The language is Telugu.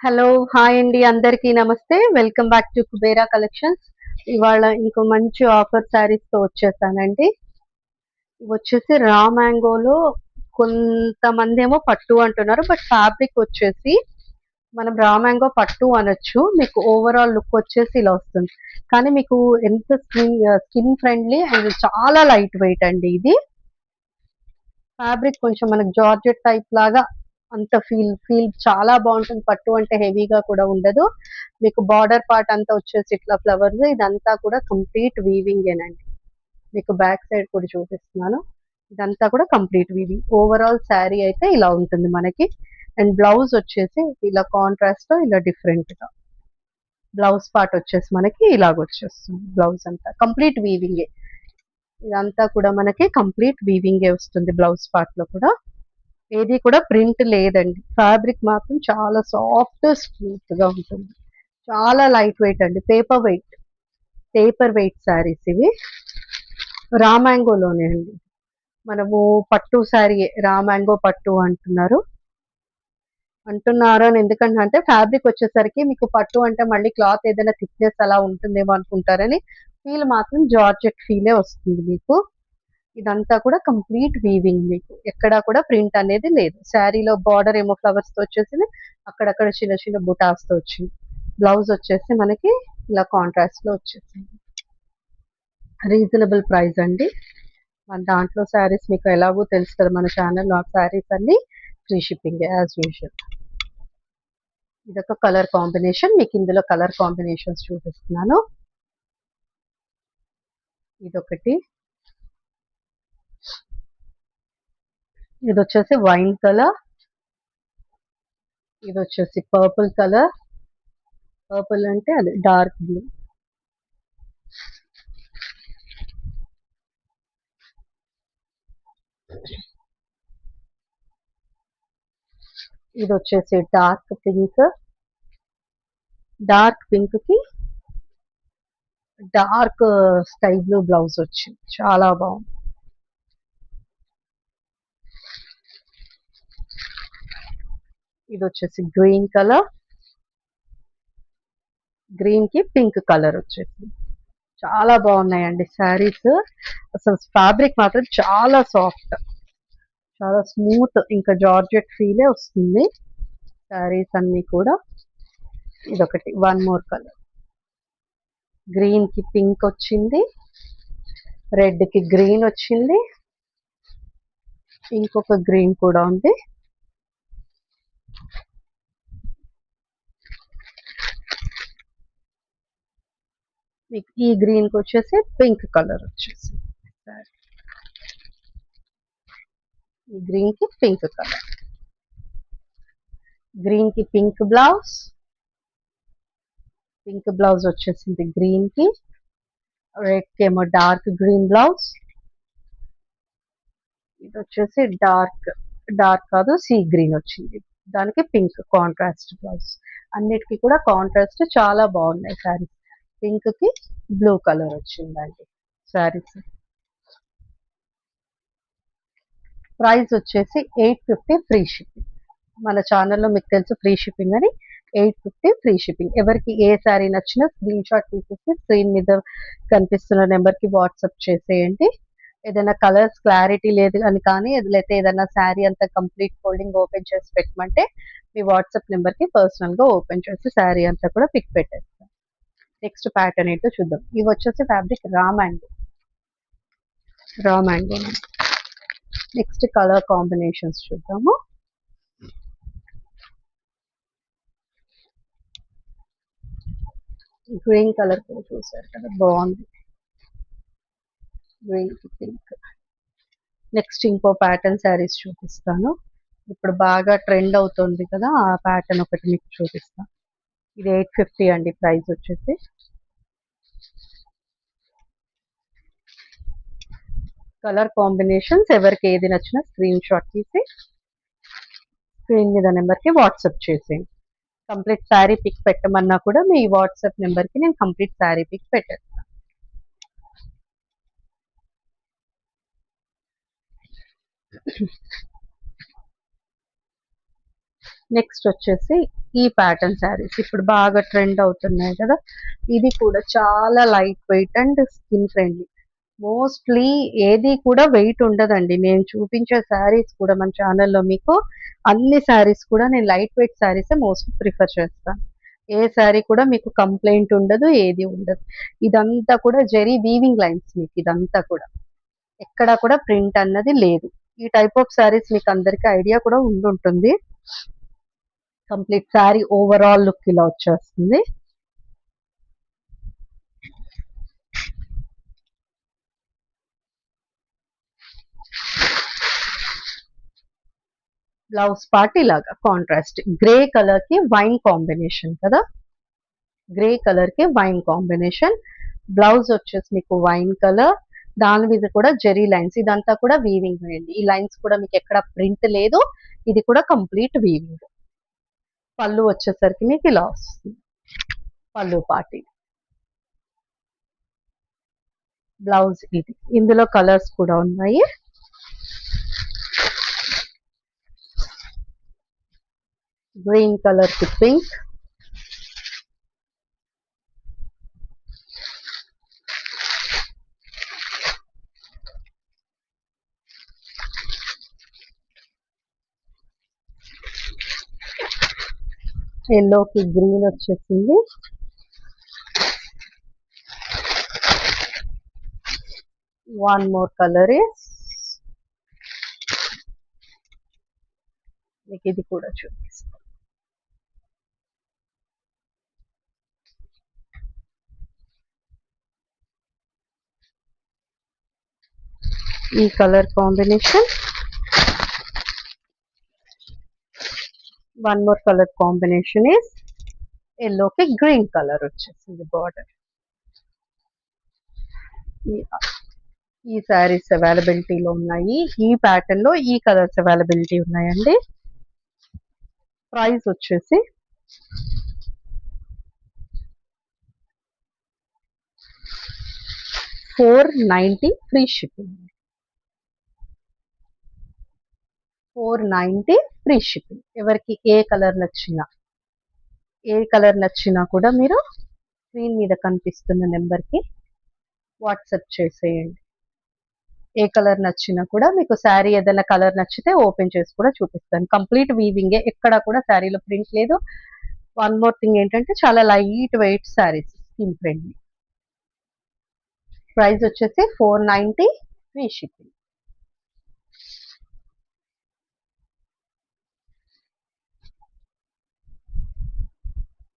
హలో! హాయ్ అండి. అందరికీ నమస్తే. Welcome back to Kubera collections. ఇవాళ ఇంకో మంచి ఆఫర్ శారీస్‌తో వచ్చేసానండి. ఇవొచ్చేసి రా మ్యాంగోలో కొంతమందేమో పట్టు అంటున్నారు. బట్ ఫ్యాబ్రిక్ వచ్చేసి మనం రా మ్యాంగో పట్టు అనొచ్చు. మీకు ఓవరాల్ లుక్ వచ్చేసి ఇలా వస్తుంది. కానీ మీకు ఎంత స్కిన్ ఫ్రెండ్లీ అండ్ చాలా లైట్ వెయిట్ అండి ఇది. ఫ్యాబ్రిక్ కొంచెం మనకు జార్జెట్ టైప్ లాగా అంత ఫీల్ చాలా బాగుంటుంది. పట్టు అంటే హెవీగా కూడా ఉండదు. మీకు బార్డర్ పార్ట్ అంతా వచ్చేసి ఇట్లా ఫ్లవర్స్ ఇదంతా కూడా కంప్లీట్ వీవింగేనండి. మీకు బ్యాక్ సైడ్ కూడా చూపిస్తున్నాను. ఇదంతా కూడా కంప్లీట్ వీవింగ్. ఓవరాల్ శారీ అయితే ఇలా ఉంటుంది మనకి. అండ్ బ్లౌజ్ వచ్చేసి ఇలా కాంట్రాస్ట్ ఇలా డిఫరెంట్ గా బ్లౌజ్ పార్ట్ వచ్చేసి మనకి ఇలాగొచ్చేస్తుంది. బ్లౌజ్ అంతా కంప్లీట్ వీవింగే. ఇదంతా కూడా మనకి కంప్లీట్ వీవింగే వస్తుంది బ్లౌజ్ పార్ట్ లో కూడా. ఏది కూడా ప్రింట్ లేదండి. ఫ్యాబ్రిక్ మాత్రం చాలా సాఫ్ట్ స్మూత్ గా ఉంటుంది. చాలా లైట్ వెయిట్ అండి. పేపర్ వెయిట్ శారీస్ ఇవి. రా మ్యాంగోలోనే అండి. మనము పట్టు శారీ రా మ్యాంగో పట్టు అంటున్నారు అని ఎందుకంటే అంటే ఫ్యాబ్రిక్ వచ్చేసరికి మీకు పట్టు అంటే మళ్ళీ క్లాత్ ఏదైనా థిక్నెస్ అలా ఉంటుందేమో అనుకుంటారని ఫీల్ మాత్రం జార్జెట్ ఫీలే వస్తుంది మీకు. ఇదంతా కూడా కంప్లీట్ వీవింగ్ మీకు ఎక్కడా కూడా ప్రింట్ అనేది లేదు. శారీలో బార్డర్ ఏమో ఫ్లవర్స్ తో వచ్చేసింది, అక్కడక్కడ చిన్న చిన్న బుటాస్ తో వచ్చింది. బ్లౌజ్ వచ్చేసి మనకి ఇలా కాంట్రాస్ట్ లో వచ్చేసింది. రీజనబుల్ ప్రైస్ అండి. మన దాంట్లో శారీస్ మీకు ఎలాగో తెలుసు కదా, మన ఛానల్లో శారీస్ అన్ని ఫ్రీ షిప్పింగ్ యాజ్ యూజువల్. ఇదొక కలర్ కాంబినేషన్. మీకు ఇందులో కలర్ కాంబినేషన్స్ చూపిస్తున్నాను. ఇదొకటి, ఇది వచ్చేసి వైన్ కలర్, ఇది వచ్చేసి పర్పుల్ కలర్. పర్పుల్ అంటే అది డార్క్ బ్లూ. ఇది వచ్చేసి డార్క్ పింక్. డార్క్ పింక్ కి డార్క్ స్కై బ్లూ బ్లౌజ్ వచ్చింది. చాలా బాగుంది. ఇది వచ్చేసి గ్రీన్ కలర్. గ్రీన్ కి పింక్ కలర్ వచ్చేసింది. చాలా బాగున్నాయండి శారీస్. అసలు ఫ్యాబ్రిక్ మాత్రం చాలా సాఫ్ట్, చాలా స్మూత్, ఇంకా జార్జెట్ ఫీలే వస్తుంది శారీస్ అన్ని కూడా. ఇదొకటి వన్ మోర్ కలర్. గ్రీన్ కి పింక్ వచ్చింది, రెడ్ కి గ్రీన్ వచ్చింది, ఇంకొక గ్రీన్ కూడా ఉంది. మీకు ఈ గ్రీన్ కి వచ్చేసి పింక్ కలర్ వచ్చేసి, ఈ గ్రీన్ కి పింక్ కలర్. గ్రీన్ కి పింక్ బ్లౌజ్, పింక్ బ్లౌజ్ వచ్చేసింది గ్రీన్ కి. రెడ్ కి ఏమో డార్క్ గ్రీన్ బ్లౌజ్. ఇది వచ్చేసి డార్క్ కాదు సీ గ్రీన్ వచ్చింది, దానికి పింక్ కాంట్రాస్ట్ బ్లౌజ్. అన్నిటికీ కూడా కాంట్రాస్ట్ చాలా బాగున్నాయి శారీస్. పింక్ కి బ్లూ కలర్ వచ్చిందండి శారీస్. ప్రైస్ వచ్చేసి 850 ఫ్రీ షిప్పింగ్. మన ఛానల్లో మీకు తెలుసు ఫ్రీ షిప్పింగ్ అని. 850 ఫ్రీ షిప్పింగ్. ఎవరికి ఏ శారీ నచ్చినా స్క్రీన్ షాట్ తీసేసి స్క్రీన్ మీద కనిపిస్తున్న నెంబర్కి వాట్సాప్ చేసేయండి. ఏదైనా కలర్స్ క్లారిటీ లేదు అని కానీ లేకపోతే ఏదైనా శారీ అంతా కంప్లీట్ ఫోల్డింగ్ ఓపెన్ చేసి పెట్టమంటే మీ వాట్సాప్ నెంబర్కి పర్సనల్గా ఓపెన్ చేసి శారీ అంతా కూడా పిక్ పెట్టేస్తాం. నెక్స్ట్ ప్యాటర్న్ ఏంటో చూద్దాం. ఇవి వచ్చేసి fabric raw mango. Next colour combinations చూద్దాము. గ్రీన్ కలర్ కూడా చూసారు కదా, బాగుంది. Green pink. నెక్స్ట్ ఇంకో ప్యాటర్న్ శారీస్ చూపిస్తాను. ఇప్పుడు బాగా ట్రెండ్ అవుతుంది కదా, ఆ ప్యాటర్న్ ఒకటి మీకు చూపిస్తాను. ఇది 850 అండి ప్రైస్ వచ్చేసి. కలర్ కాంబినేషన్స్ ఎవరికి ఏది నచ్చినా స్క్రీన్ షాట్ తీసి స్క్రీన్ మీద నెంబర్కి వాట్సాప్ చేసేయండి. కంప్లీట్ శారీ పిక్ పెట్టమన్నా కూడా మీ వాట్సాప్ నెంబర్కి నేను కంప్లీట్ శారీ పిక్ పెట్టేస్తాను. నెక్స్ట్ వచ్చేసి ఈ ప్యాటర్న్ శారీస్ ఇప్పుడు బాగా ట్రెండ్ అవుతున్నాయి కదా. ఇది కూడా చాలా light weight and skin friendly. Mostly ఏది కూడా వెయిట్ ఉండదండి. నేను చూపించే శారీస్ కూడా మన ఛానల్లో మీకు అన్ని శారీస్ కూడా నేను లైట్ వెయిట్ శారీసే మోస్ట్ ప్రిఫర్ చేస్తాను. ఏ శారీ కూడా మీకు కంప్లైంట్ ఉండదు, ఏది ఉండదు. ఇదంతా కూడా జెరీ వీవింగ్ లైన్స్, మీకు ఇదంతా కూడా ఎక్కడ కూడా ప్రింట్ అన్నది లేదు. ఈ టైప్ ఆఫ్ శారీస్ మీకు అందరికీ ఐడియా కూడా ఉండుంటుంది. కంప్లీట్ శారీ ఓవరాల్ లుక్ ఇలా వచ్చేస్తుంది. బ్లౌజ్ పార్ట్ ఇలాగా కాంట్రాస్ట్ గ్రే కలర్ కి వైన్ కాంబినేషన్ కదా, గ్రే కలర్ కి వైన్ కాంబినేషన్. బ్లౌజ్ వచ్చేసి మీకు వైన్ కలర్, దాని మీద కూడా జెరీ లైన్స్, ఇదంతా కూడా వీవింగ్ అండి. ఈ లైన్స్ కూడా మీకు ఎక్కడ ప్రింట్ లేదు, ఇది కూడా కంప్లీట్ వీవింగ్. పళ్ళు వచ్చేసరికి మీకు ఇలా వస్తుంది, పళ్ళు పార్టీ. బ్లౌజ్ ఇది, ఇందులో కలర్స్ కూడా ఉన్నాయి. గ్రీన్ కలర్ కి పింక్, ఎల్లోకి గ్రీన్ వచ్చేసింది, వన్ మోర్ కలర్ ఇస్ మీకు ఇది కూడా చూపిస్తాను. ఈ colour combination, one more colour combination is ఎల్లోకి గ్రీన్ కలర్ వచ్చేసింది బార్డర్. ఈ శారీస్ అవైలబిలిటీలో ఉన్నాయి, ఈ ప్యాటర్న్ లో ఈ కలర్స్ అవైలబిలిటీ ఉన్నాయండి. ప్రైస్ వచ్చేసి 490 ఫ్రీ షిప్పింగ్. 490 free shipping. ఎవరికి ఏ కలర్ నచ్చినా కూడా మీరు స్క్రీన్ మీద కనిపిస్తున్న నెంబర్కి వాట్సాప్ చేసేయండి. ఏ కలర్ నచ్చినా కూడా మీకు శారీ ఏదైనా కలర్ నచ్చితే ఓపెన్ చేసి కూడా చూపిస్తాను. కంప్లీట్ వీవింగే, ఎక్కడ కూడా శారీలో ప్రింట్ లేదు. వన్ మోర్ థింగ్ ఏంటంటే చాలా light weight saris, skin friendly. Price వచ్చేసి 490 ఫ్రీ షిప్పింగ్.